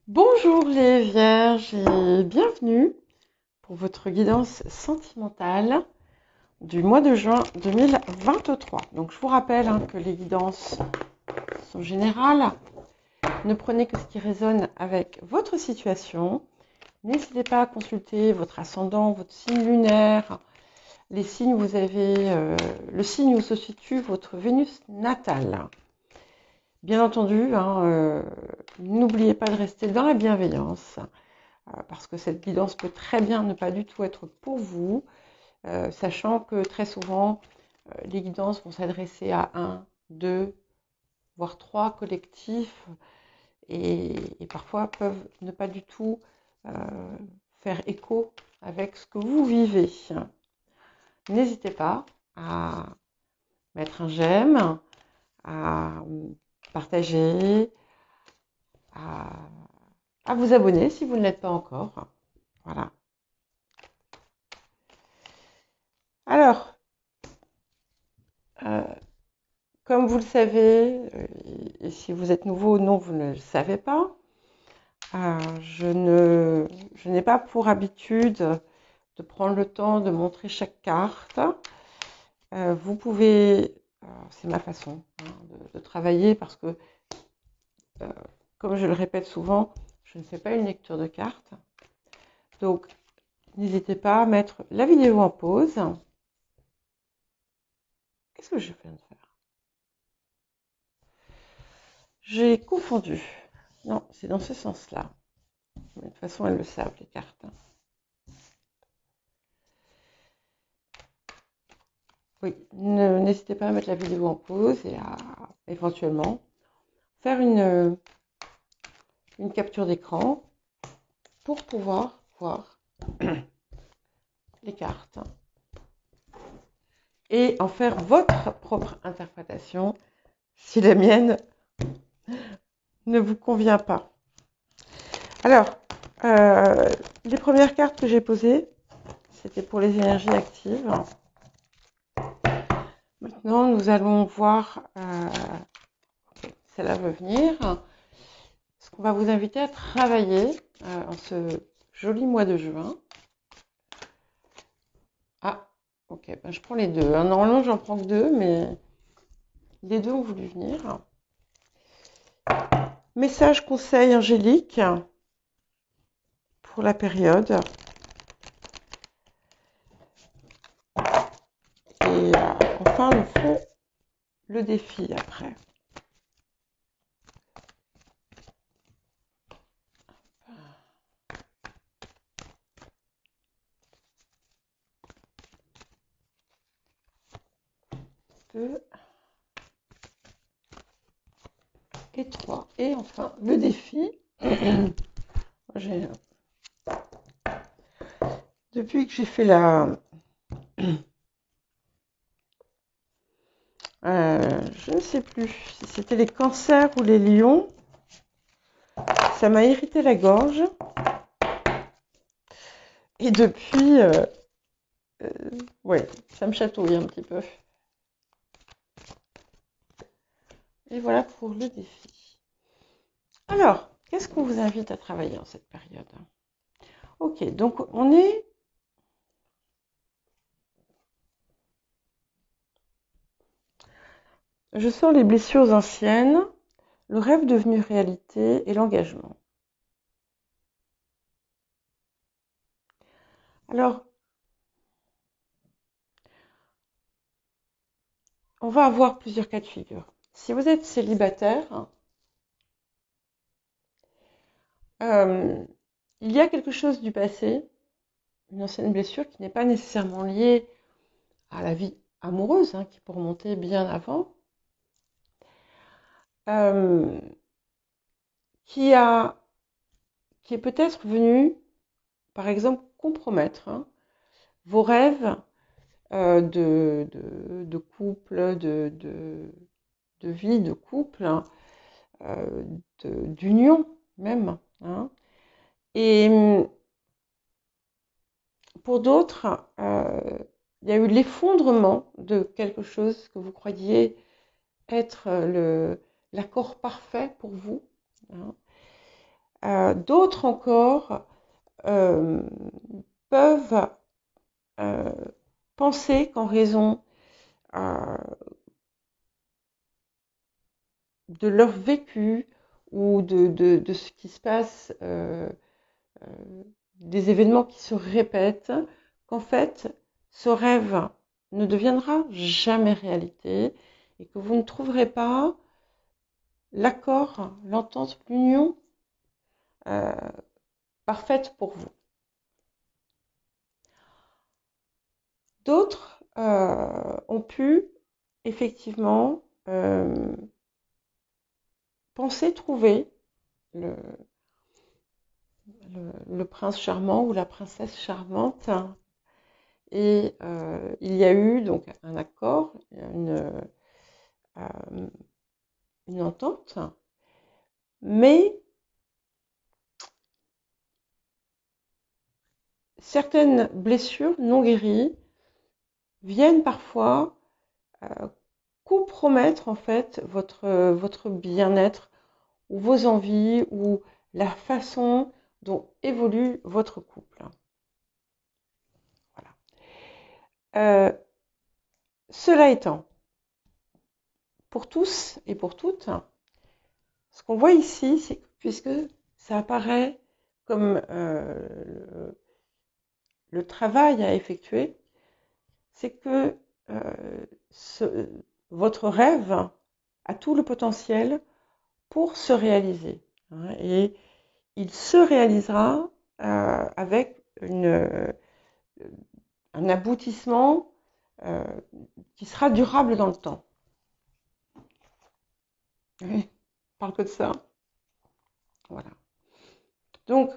Bonjour les vierges et bienvenue pour votre guidance sentimentale du mois de juin 2023. Donc je vous rappelle que les guidances sont générales. Ne prenez que ce qui résonne avec votre situation. N'hésitez pas à consulter votre ascendant, votre signe lunaire, les signes où vous avez le signe où se situe votre Vénus natale. Bien entendu, n'oubliez pas de rester dans la bienveillance, parce que cette guidance peut très bien ne pas du tout être pour vous, sachant que très souvent, les guidances vont s'adresser à un, deux, voire trois collectifs, et parfois peuvent ne pas du tout faire écho avec ce que vous vivez. N'hésitez pas à mettre un j'aime, à partager, à vous abonner si vous ne l'êtes pas encore. Voilà. Alors, comme vous le savez, et si vous êtes nouveau, non, vous ne le savez pas, je n'ai pas pour habitude de prendre le temps de montrer chaque carte. Vous pouvez, c'est ma façon de travailler parce que, comme je le répète souvent, je ne fais pas une lecture de cartes. Donc, n'hésitez pas à mettre la vidéo en pause. Qu'est-ce que je viens de faire? J'ai confondu. Non, c'est dans ce sens-là. Mais de toute façon, elles le savent, les cartes. Oui, n'hésitez pas à mettre la vidéo en pause et à éventuellement faire une capture d'écran pour pouvoir voir les cartes et en faire votre propre interprétation si la mienne ne vous convient pas. Alors, les premières cartes que j'ai posées, c'était pour les énergies actives. Maintenant, nous allons voir, celle-là va venir, ce qu'on va vous inviter à travailler en ce joli mois de juin. Ah, ok, ben je prends les deux. Normalement, j'en prends que deux, mais les deux ont voulu venir. Message conseil angélique pour la période. Et enfin, nous ferons le défi après. Deux et trois. Et enfin, le défi. Depuis que j'ai fait je ne sais plus si c'était les cancers ou les lions. Ça m'a irrité la gorge. Et depuis, ouais, ça me chatouille un petit peu. Et voilà pour le défi. Alors, qu'est-ce qu'on vous invite à travailler en cette période? Ok, donc on est... Je sors les blessures anciennes, le rêve devenu réalité et l'engagement. Alors, on va avoir plusieurs cas de figure. Si vous êtes célibataire, il y a quelque chose du passé, une ancienne blessure qui n'est pas nécessairement liée à la vie amoureuse, qui peut remonter bien avant, qui est peut-être venu, par exemple, compromettre vos rêves de couple, de vie, de couple, d'union même. Et pour d'autres, il y a eu l'effondrement de quelque chose que vous croyiez être l'accord parfait pour vous. D'autres encore peuvent penser qu'en raison de leur vécu ou de ce qui se passe, des événements qui se répètent, qu'en fait, ce rêve ne deviendra jamais réalité et que vous ne trouverez pas l'accord, l'entente, l'union parfaite pour vous. D'autres ont pu effectivement penser trouver le prince charmant ou la princesse charmante. Et il y a eu donc un accord, une entente, mais certaines blessures non guéries viennent parfois compromettre en fait votre bien-être ou vos envies ou la façon dont évolue votre couple. Voilà. Cela étant, pour tous et pour toutes, ce qu'on voit ici, c'est que puisque ça apparaît comme le travail à effectuer, c'est que votre rêve a tout le potentiel pour se réaliser. Hein, et il se réalisera avec un aboutissement qui sera durable dans le temps. Oui, on parle que de ça. Voilà. Donc,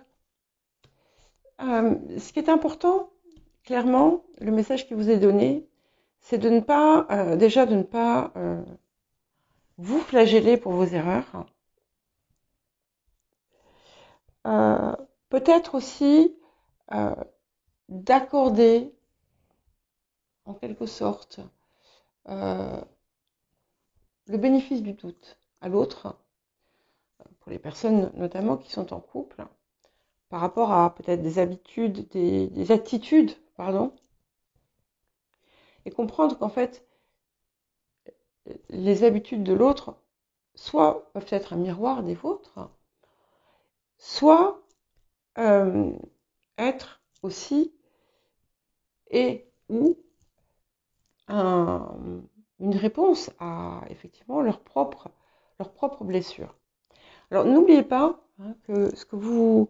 ce qui est important, clairement, le message qui vous est donné, c'est de ne pas, déjà de ne pas vous flageller pour vos erreurs. Peut-être aussi d'accorder, en quelque sorte, le bénéfice du doute à l'autre, pour les personnes notamment qui sont en couple, par rapport à peut-être des habitudes, des attitudes, pardon, et comprendre qu'en fait, les habitudes de l'autre, soit peuvent être un miroir des vôtres, soit être aussi et ou une réponse à effectivement leurs propres blessures. Alors n'oubliez pas hein, que ce que vous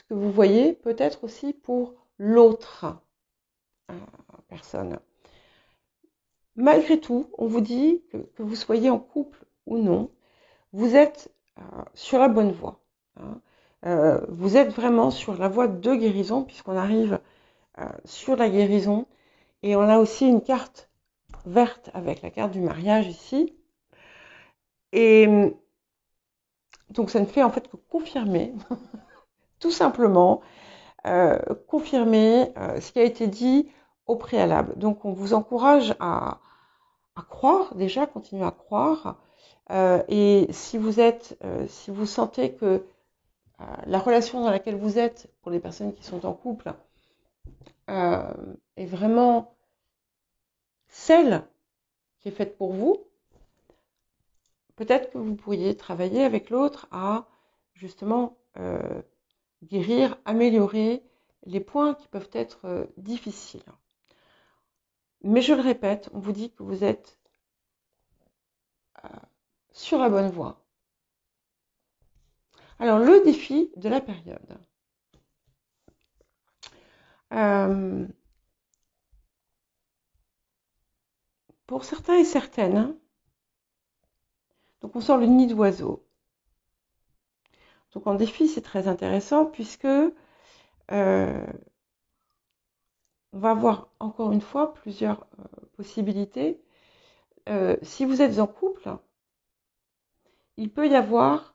voyez peut être aussi pour l'autre personne. Malgré tout, on vous dit que vous soyez en couple ou non, vous êtes sur la bonne voie. Hein. Vous êtes vraiment sur la voie de guérison, puisqu'on arrive sur la guérison. Et on a aussi une carte verte avec la carte du mariage ici. Et donc ça ne fait en fait que confirmer, tout simplement, confirmer ce qui a été dit au préalable. Donc on vous encourage à croire, déjà, continuer à croire. Et si vous sentez que la relation dans laquelle vous êtes, pour les personnes qui sont en couple, est vraiment celle qui est faite pour vous, peut-être que vous pourriez travailler avec l'autre à justement guérir, améliorer les points qui peuvent être difficiles. Mais je le répète, on vous dit que vous êtes sur la bonne voie. Alors, le défi de la période. Pour certains et certaines, donc on sort le nid d'oiseau. Donc en défi, c'est très intéressant puisque on va avoir encore une fois plusieurs possibilités. Si vous êtes en couple, il peut y avoir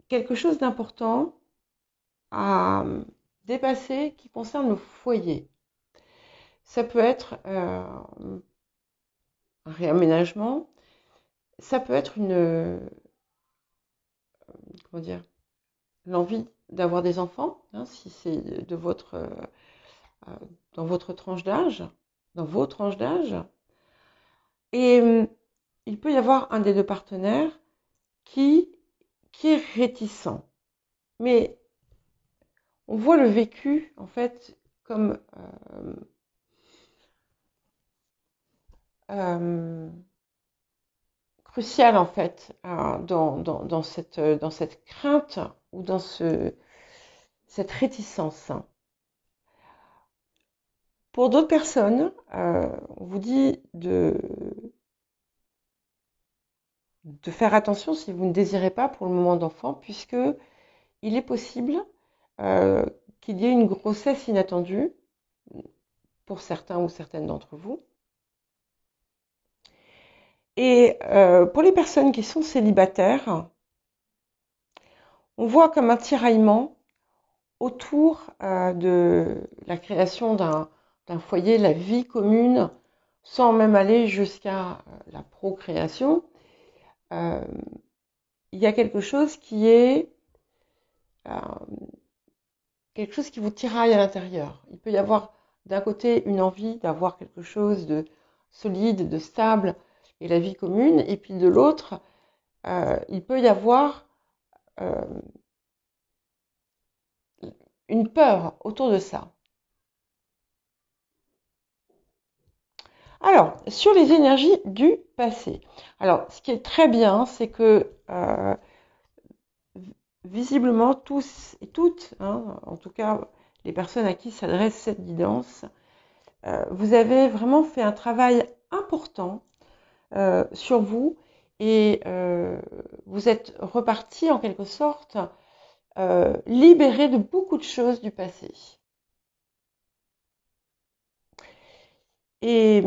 quelque chose d'important à dépasser qui concerne le foyer. Ça peut être un réaménagement. Ça peut être comment dire, l'envie d'avoir des enfants, hein, si c'est dans votre tranche d'âge, dans vos tranches d'âge. Et il peut y avoir un des deux partenaires qui est réticent. Mais on voit le vécu, en fait, comme crucial, en fait, dans cette crainte ou dans cette réticence. Pour d'autres personnes, on vous dit de faire attention si vous ne désirez pas pour le moment d'enfant, puisque il est possible qu'il y ait une grossesse inattendue pour certains ou certaines d'entre vous. Et pour les personnes qui sont célibataires, on voit comme un tiraillement autour de la création d'un foyer, la vie commune, sans même aller jusqu'à la procréation. Il y a quelque chose qui est quelque chose qui vous tiraille à l'intérieur. Il peut y avoir d'un côté une envie d'avoir quelque chose de solide, de stable et la vie commune, et puis de l'autre, il peut y avoir une peur autour de ça. Alors, sur les énergies du passé. Alors, ce qui est très bien, c'est que visiblement, tous et toutes, hein, en tout cas les personnes à qui s'adresse cette guidance, vous avez vraiment fait un travail important sur vous et vous êtes reparti en quelque sorte libéré de beaucoup de choses du passé. Et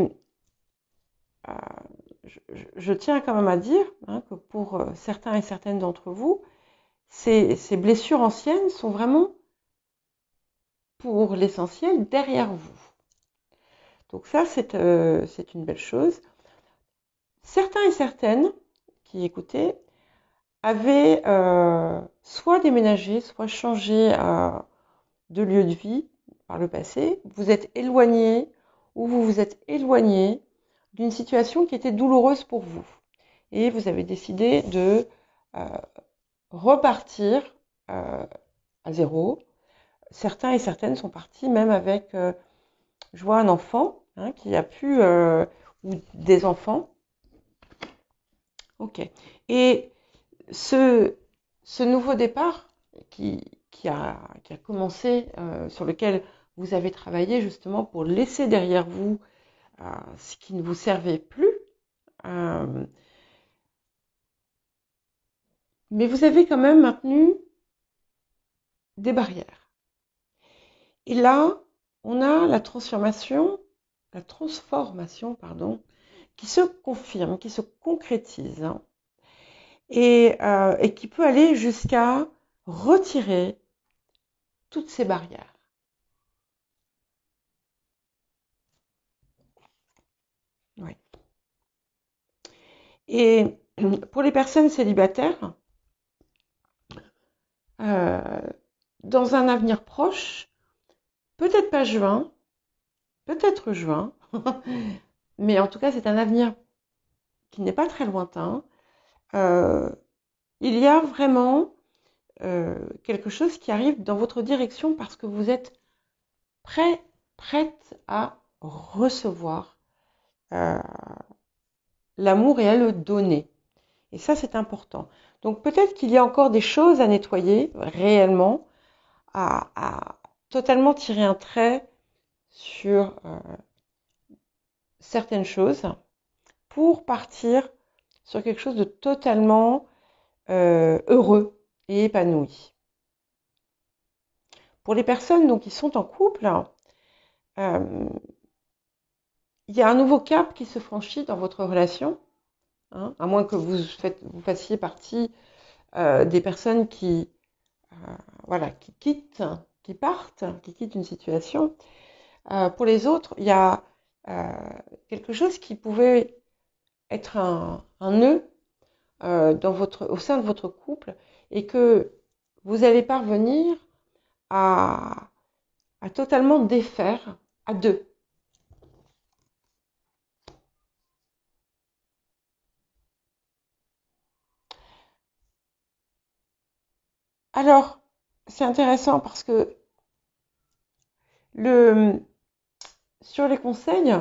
je tiens quand même à dire que pour certains et certaines d'entre vous, ces blessures anciennes sont vraiment, pour l'essentiel, derrière vous. Donc ça, c'est une belle chose. Certains et certaines qui écoutaient avaient soit déménagé, soit changé de lieu de vie par le passé. Vous êtes éloigné ou vous vous êtes éloigné d'une situation qui était douloureuse pour vous. Et vous avez décidé de repartir à zéro. Certains et certaines sont partis même avec, je vois un enfant qui a pu, ou des enfants. Ok. Et ce nouveau départ qui a commencé, sur lequel vous avez travaillé justement pour laisser derrière vous ce qui ne vous servait plus, mais vous avez quand même maintenu des barrières. Et là, on a la transformation, pardon, qui se confirme, qui se concrétise, hein, et qui peut aller jusqu'à retirer toutes ces barrières. Oui. Et pour les personnes célibataires, dans un avenir proche, peut-être pas juin, peut-être juin, mais en tout cas c'est un avenir qui n'est pas très lointain, il y a vraiment quelque chose qui arrive dans votre direction parce que vous êtes prête à recevoir l'amour et à le donner. Et ça, c'est important. Donc peut-être qu'il y a encore des choses à nettoyer réellement, à totalement tirer un trait sur certaines choses pour partir sur quelque chose de totalement heureux et épanoui. Pour les personnes donc, qui sont en couple, il y a un nouveau cap qui se franchit dans votre relation, hein, à moins que vous fassiez partie des personnes qui partent, qui quittent une situation. Pour les autres, il y a quelque chose qui pouvait être un nœud au sein de votre couple et que vous allez parvenir à totalement défaire à deux. Alors, c'est intéressant parce que sur les conseils,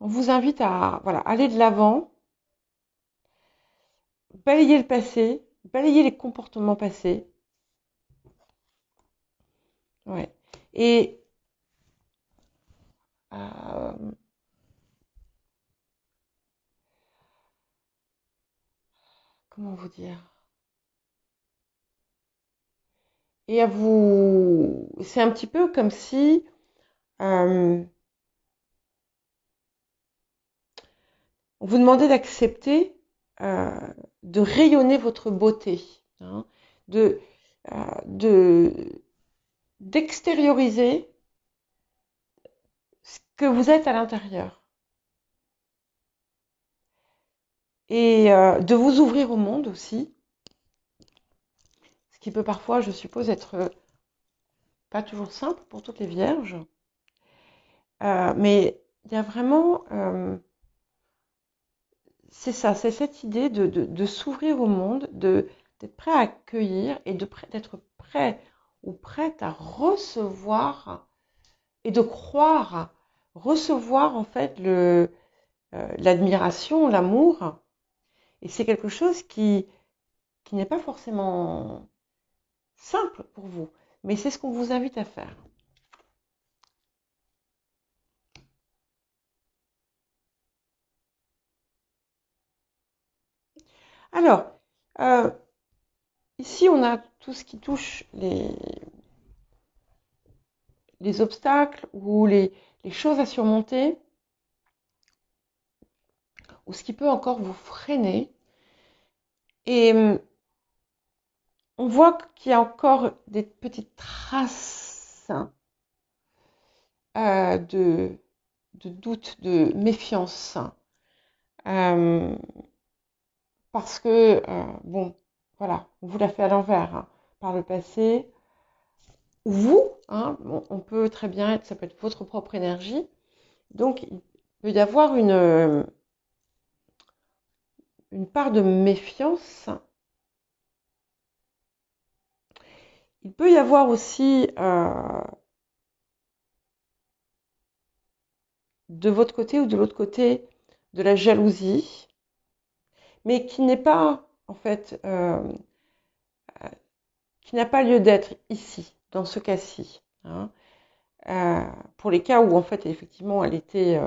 on vous invite à voilà, aller de l'avant, balayer le passé, balayer les comportements passés. Ouais. Et euh, comment vous dire? Et à vous, c'est un petit peu comme si euh, on vous demandait d'accepter euh, de rayonner votre beauté, hein, de, de d'extérioriser ce que vous êtes à l'intérieur et de vous ouvrir au monde aussi, ce qui peut parfois, je suppose, être pas toujours simple pour toutes les vierges, mais il y a vraiment, c'est ça, c'est cette idée de s'ouvrir au monde, d'être prêt à accueillir et d'être prêt ou prête à recevoir et de croire recevoir en fait l'admiration, l'amour. Et c'est quelque chose qui n'est pas forcément simple pour vous, mais c'est ce qu'on vous invite à faire. Alors, euh, ici on a tout ce qui touche les obstacles ou les choses à surmonter, ou ce qui peut encore vous freiner. Et on voit qu'il y a encore des petites traces de doute, de méfiance. Euh, Parce que, bon, voilà, on vous l'a fait à l'envers, hein, par le passé. Vous, hein, on peut très bien être, ça peut être votre propre énergie. Donc, il peut y avoir une part de méfiance. Il peut y avoir aussi, de votre côté ou de l'autre côté, de la jalousie, mais qui n'est pas, en fait, qui n'a pas lieu d'être ici, dans ce cas-ci, hein. Pour les cas où, en fait, effectivement, elle était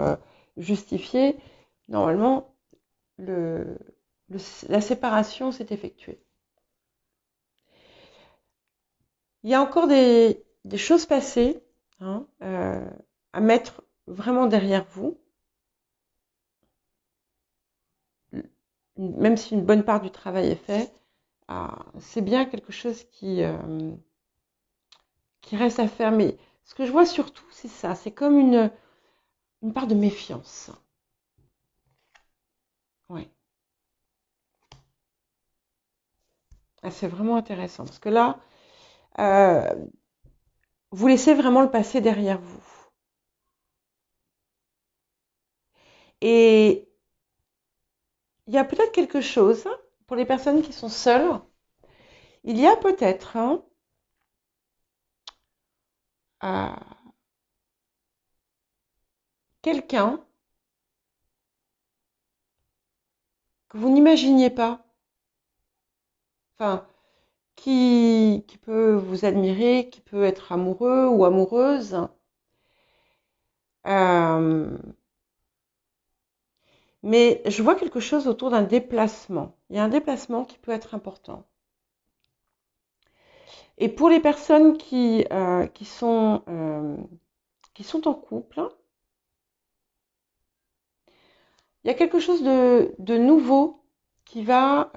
justifiée, normalement, le, la séparation s'est effectuée. Il y a encore des choses passées, hein, à mettre vraiment derrière vous, même si une bonne part du travail est fait. C'est bien quelque chose qui reste à faire. Mais ce que je vois surtout, c'est ça. C'est comme une part de méfiance. Ouais. C'est vraiment intéressant. Parce que là, euh, vous laissez vraiment le passé derrière vous. Et il y a peut-être quelque chose, pour les personnes qui sont seules, il y a peut-être euh, quelqu'un que vous n'imaginiez pas, enfin, qui peut vous admirer, qui peut être amoureux ou amoureuse. Euh, mais je vois quelque chose autour d'un déplacement. Il y a un déplacement qui peut être important. Et pour les personnes qui sont en couple, il y a quelque chose de nouveau qui va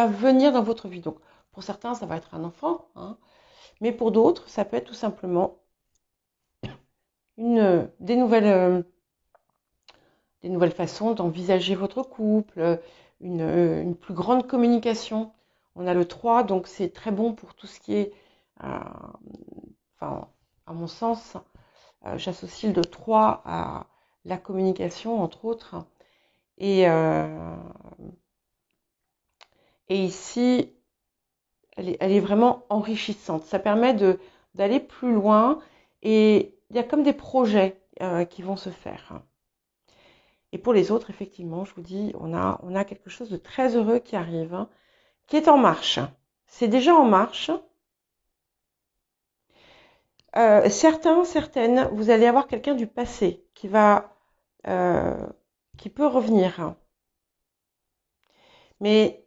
venir dans votre vie. Donc, pour certains, ça va être un enfant, hein, mais pour d'autres, ça peut être tout simplement des nouvelles, des nouvelles façons d'envisager votre couple, une plus grande communication. On a le 3, donc c'est très bon pour tout ce qui est, enfin, à mon sens, j'associe le 3 à la communication, entre autres. Et ici, elle est vraiment enrichissante. Ça permet d'aller plus loin et il y a comme des projets qui vont se faire. Et pour les autres, effectivement, je vous dis, on a quelque chose de très heureux qui arrive, hein, qui est en marche. C'est déjà en marche. Certaines, vous allez avoir quelqu'un du passé qui peut revenir. Mais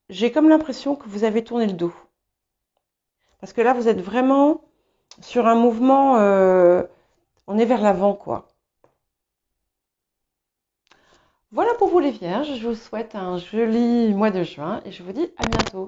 j'ai comme l'impression que vous avez tourné le dos. Parce que là, vous êtes vraiment sur un mouvement, on est vers l'avant, quoi. Voilà pour vous les vierges, je vous souhaite un joli mois de juin et je vous dis à bientôt.